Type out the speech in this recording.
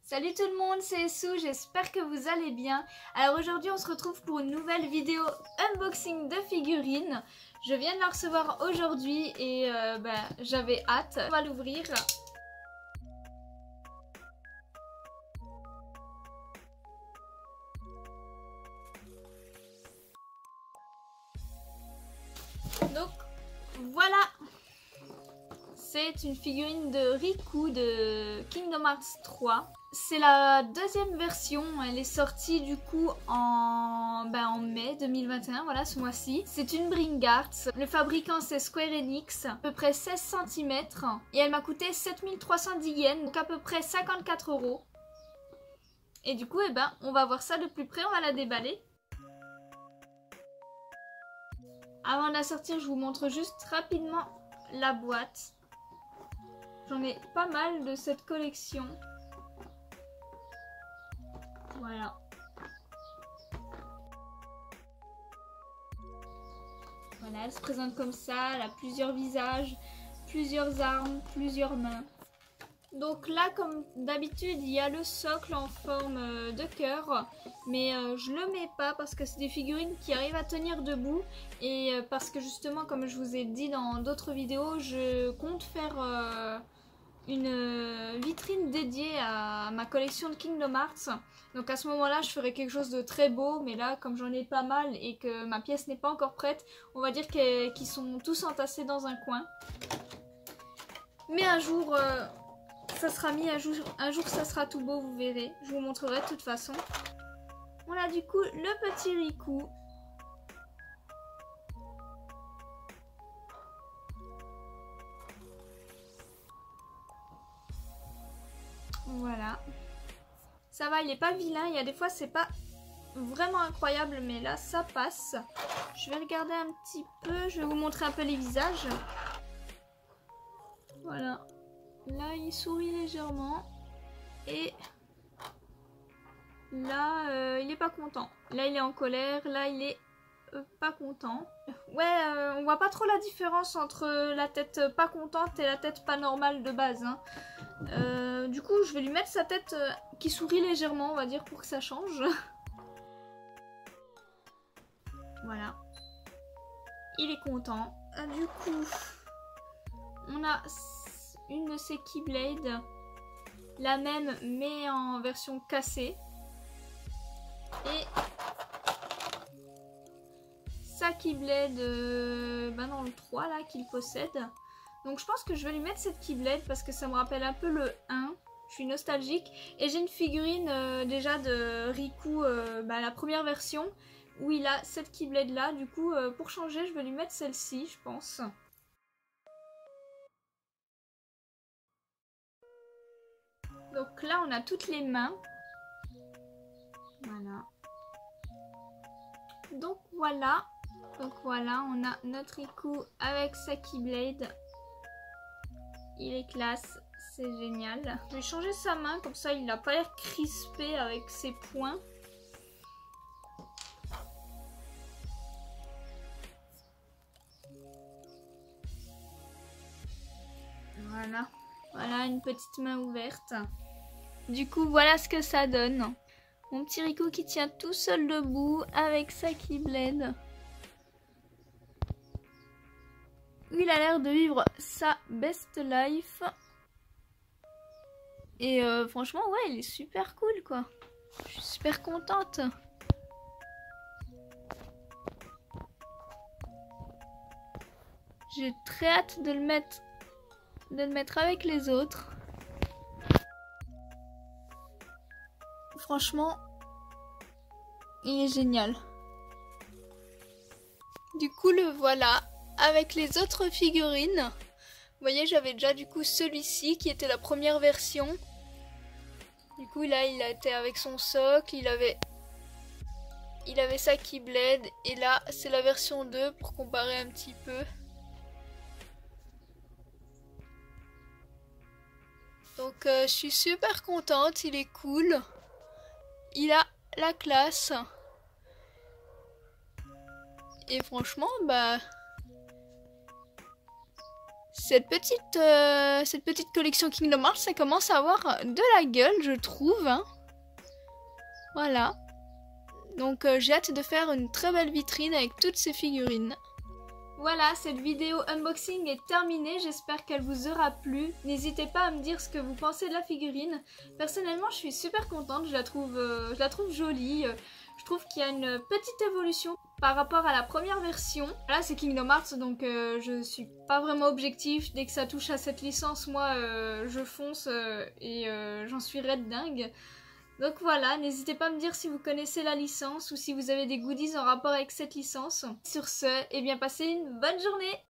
Salut tout le monde, c'est Sou, j'espère que vous allez bien. Alors aujourd'hui on se retrouve pour une nouvelle vidéo unboxing de figurines. Je viens de la recevoir aujourd'hui et j'avais hâte. On va l'ouvrir. Donc voilà, c'est une figurine de Riku de Kingdom Hearts 3. C'est la deuxième version, elle est sortie du coup en mai 2021, voilà ce mois-ci. C'est une Bringarts, le fabricant c'est Square Enix, à peu près 16 cm et elle m'a coûté 7310 yens, donc à peu près 54 €. Et du coup on va voir ça de plus près, on va la déballer. Avant de la sortir, je vous montre juste rapidement la boîte. J'en ai pas mal de cette collection. Voilà. Voilà, elle se présente comme ça, elle a plusieurs visages, plusieurs armes, plusieurs mains. Donc là, comme d'habitude, il y a le socle en forme de cœur, mais je le mets pas parce que c'est des figurines qui arrivent à tenir debout et parce que justement, comme je vous ai dit dans d'autres vidéos, je compte faire une vitrine dédiée à ma collection de Kingdom Hearts. Donc à ce moment-là, je ferai quelque chose de très beau, mais là, comme j'en ai pas mal et que ma pièce n'est pas encore prête, on va dire qu'ils sont tous entassés dans un coin. Mais un jour... ça sera mis à jour, un jour ça sera tout beau, vous verrez. Je vous montrerai de toute façon. On a du coup le petit Riku. Voilà. Ça va, il est pas vilain. Il y a des fois c'est pas vraiment incroyable, mais là ça passe. Je vais regarder un petit peu. Je vais vous montrer un peu les visages. Voilà. Là, il sourit légèrement. Et là, il est pas content. Là, il est en colère. Là, il est pas content. Ouais, on voit pas trop la différence entre la tête pas contente et la tête pas normale de base. Hein. Du coup, je vais lui mettre sa tête qui sourit légèrement, on va dire, pour que ça change. Voilà. Il est content. Du coup, on a une de ces Keyblade, la même mais en version cassée, et sa Keyblade dans le 3 là qu'il possède. Donc je pense que je vais lui mettre cette Keyblade parce que ça me rappelle un peu le 1. Je suis nostalgique et j'ai une figurine déjà de Riku, la première version où il a cette Keyblade là. Du coup pour changer je vais lui mettre celle-ci, je pense. Donc là, on a toutes les mains. Voilà. Donc voilà, on a notre Riku avec sa Keyblade. Il est classe, c'est génial. Je vais changer sa main, comme ça il n'a pas l'air crispé avec ses poings. Voilà. Voilà, une petite main ouverte. Du coup, voilà ce que ça donne. Mon petit Riku qui tient tout seul debout avec sa Keyblade. Il a l'air de vivre sa best life. Et franchement, ouais, il est super cool, quoi. Je suis super contente. J'ai très hâte de le mettre avec les autres. Franchement, il est génial. Du coup, le voilà avec les autres figurines. Vous voyez, j'avais déjà du coup celui-ci qui était la première version. Du coup, là, il a été avec son socle, il avait sa Keyblade. Et là, c'est la version 2 pour comparer un petit peu. Donc, je suis super contente, il est cool. Il a la classe. Et franchement, Cette petite collection Kingdom Hearts, ça commence à avoir de la gueule, je trouve. Hein. Voilà. Donc j'ai hâte de faire une très belle vitrine avec toutes ces figurines. Voilà, cette vidéo unboxing est terminée, j'espère qu'elle vous aura plu. N'hésitez pas à me dire ce que vous pensez de la figurine. Personnellement, je suis super contente, je la trouve jolie. Je trouve qu'il y a une petite évolution par rapport à la première version. Là, c'est Kingdom Hearts, donc je suis pas vraiment objectif. Dès que ça touche à cette licence, moi, je fonce et j'en suis raide dingue. Donc voilà, n'hésitez pas à me dire si vous connaissez la licence ou si vous avez des goodies en rapport avec cette licence. Sur ce, eh bien passez une bonne journée!